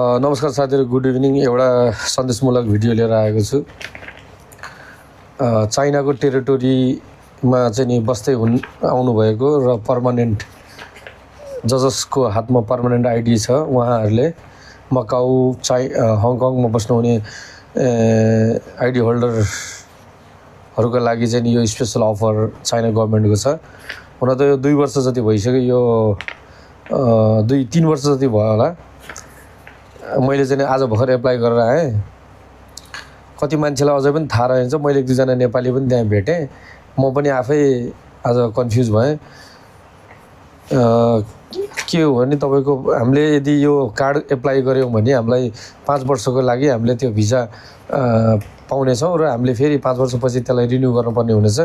नमस्कार साथीहरु, good evening. एउटा सन्देशमूलक भिडियो लिएर आएको छु। चाइनाको टेरिटोरीमा चाहिँ नि बस्दै आउनु भएको र पर्मानेन्ट जसको हातमा पर्मानेन्ट आइडी छ उहाँहरूले मकाउ हङकङमा बस्नुहुने आइडी होल्डरहरूको लागि चाहिँ नि यो स्पेशल अफर चाइना गभर्मेन्टको छ। हुन त यो 2 वर्ष जति भइसक्यो, यो 2-3 वर्ष जति भयो होला। मैले चाहिँ आज भर्खर एप्लाई गरेर आएँ। कति मान्छेलाई अझै पनि थाहा रहेछ। मैले 1-2 जना नेपाली पनि त्यहाँ भेटेँ। म पनि आफै आज कन्फ्युज भएँ। के हो भने तपाईको हामीले यदि यो कार्ड एप्लाई गर्यौं भने हामीलाई 5 वर्षको लागि हामीले त्यो भिजा पाउने छौं र हामीले फेरि 5 वर्षपछि त्यसलाई रिन्यू गर्नुपर्ने हुनेछ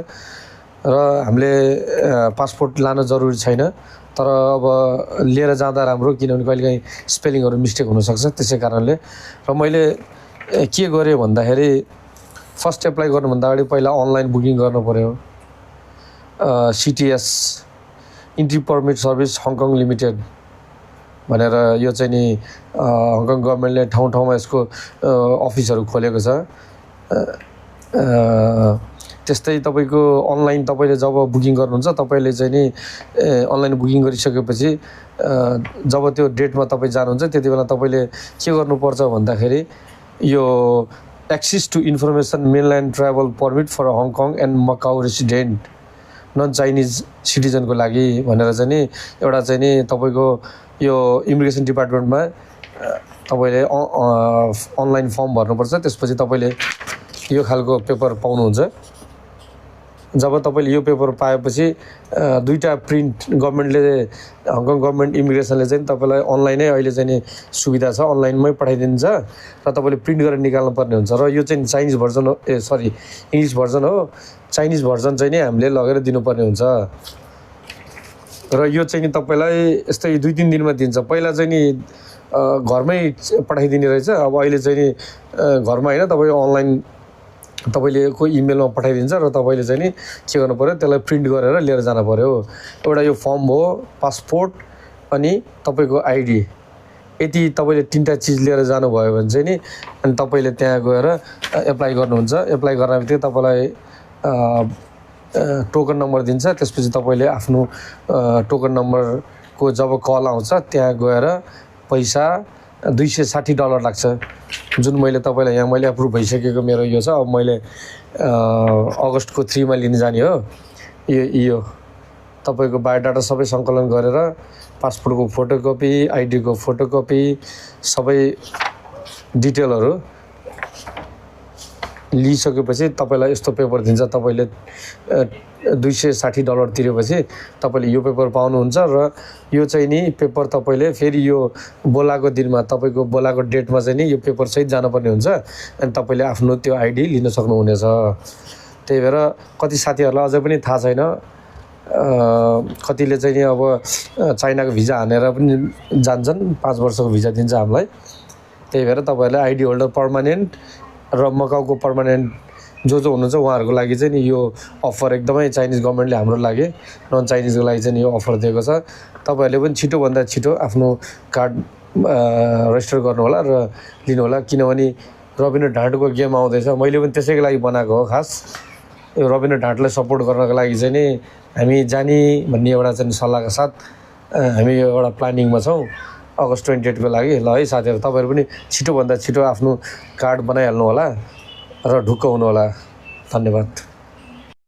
र हामीले पासपोर्ट लान जरुरी छैन। तर अब लिएर जाँदा राम्रो, किनभने कहिलेकाहीँ स्पेलिङहरु मिस्टेक हुन सक्छ। त्यसै कारणले र मैले के गरेँ भन्दाखेरि फर्स्ट एप्लाई गर्नुभन्दा अगाडि पहिला अनलाइन बुकिङ गर्नु पर्यो। CTS entry permit service Hong Kong limited भनेर यो चाहिँ नि हङकङ गभर्नमेन्टले ठाउँ ठाउँमा यसको अफिसहरु खोलेको छ। त्यस्तै तपाईको अनलाइन तपाईले जब बुकिङ गर्नुहुन्छ, तपाईले चाहिँ नि अनलाइन बुकिङ गरिसकेपछि जब त्यो डेटमा तपाई जानुहुन्छ त्यतिबेला तपाईले के गर्नुपर्छ भन्दाखेरि यो access to information mainland travel permit for Hong Kong and Macau resident non Chinese सिटिजनको लागि भनेर चाहिँ नि एउटा चाहिँ नि तपाईको यो इमिग्रेसन डिपार्टमेन्टमा तपाईले अनलाइन फर्म भर्नुपर्छ। त्यसपछि तपाईले यो खालको पेपर पाउनुहुन्छ। जब तपाईले यो पेपर पाएपछि दुईटा प्रिन्ट गभर्नमेन्टले हङकङ गभर्नमेन्ट इमिग्रेसनले चाहिँ तपाईलाई अनलाइनै अहिले चाहिँ नि सुविधा छ, अनलाइनमै पठाइदिन्छ र तपाईले प्रिन्ट गरेर निकाल्नु पर्ने हुन्छ। र यो चाहिँ चाइनिज भर्जन हो, इंग्लिश भर्जन हो। चाइनिज भर्जन चाहिँ नि हामीले लगेर दिनुपर्ने हुन्छ र यो चाहिँ नि तपाईलाई यस्तै 2-3 दिनमा दिन्छ। पहिला चाहिँ नि घरमै पठाइदिने रहेछ। अब अहिले चाहिँ नि घरमा हैन, तपाई अनलाइन तपाईले को इमेलमा पठाइदिन्छ र तपाईले चाहिँ नि के गर्नु पर्यो, त्यसलाई प्रिन्ट गरेर लिएर जानु पर्यो। एउटा यो फर्म हो, पासपोर्ट अनि तपाईको आइडी। यदि तपाईले 3टा चीज लिएर जानु भयो भने चाहिँ नि अनि तपाईले त्यहाँ गएर एप्लाई गर्नुहुन्छ। एप्लाई गर्नबित्तिकै तपाईलाई टोकन नम्बर दिन्छ। त्यसपछि तपाईले आफ्नो टोकन नम्बरको जब कल आउँछ त्यहाँ गएर पैसा $260 लाग्छ, जुन मैले तपाईलाई यहाँ मैले अप्रुभ भइसकेको मेरो यो छ। अब मैले अगस्तको 3 मा लिन जाने हो। यो तपाईको बायोडाटा सबै संकलन गरेर पासपोर्टको फोटोकपी, आइडी को फोटोकपी, सबै डिटेलहरु लिइसकेपछि तपाईलाई यस्तो पेपर दिन्छ। तपाईले $260 तिरेपछि तपाईले यो पेपर पाउनुहुन्छ र यो चाहिँ नि पेपर तपाईले फेरि यो बोलाको दिनमा तपाईको बोलाको डेटमा चाहिँ नि यो पेपर सहित जानुपर्ने हुन्छ अनि तपाईले आफ्नो त्यो आइडी लिन सक्नुहुनेछ। त्यही भएर कति साथीहरुलाई अझै पनि थाहा छैन। कतिले चाहिँ नि अब चाइनाको भिजा हानेर पनि जान्छन्, 5 वर्षको भिजा दिन्छ हामीलाई। त्यही भएर तपाईहरुले आइडी होल्डर पर्मानेन्ट र मकाउको पर्मानेन्ट जो हुनुहुन्छ उहाँहरुको लागि चाहिँ नि यो अफर एकदमै चाइनिज गभर्नमेन्टले हाम्रो लागि, नन चाइनिजको लागि चाहिँ यो अफर दिएको छ। तपाईहरुले पनि छिटो भन्दा छिटो आफ्नो कार्ड रेजिस्टर गर्नु होला र लिनु होला, किनभने रविन्द्र ढाँटको गेम आउँदैछ। मैले पनि त्यसैको लागि बनाएको हो। खास यो रविन्द्र ढाँटलाई सपोर्ट गर्नको लागि चाहिँ नि हामी जानी भन्ने एउटा चाहिँ सल्लाहका साथ हामी यो एउटा प्लानिङमा छौं अगस्त 28 को लागि। ल है साथीहरु, तपाईहरु पनि छिटो भन्दा छिटो आफ्नो कार्ड बनाइहाल्नु होला र ढुक्क हुनु होला। धन्यवाद।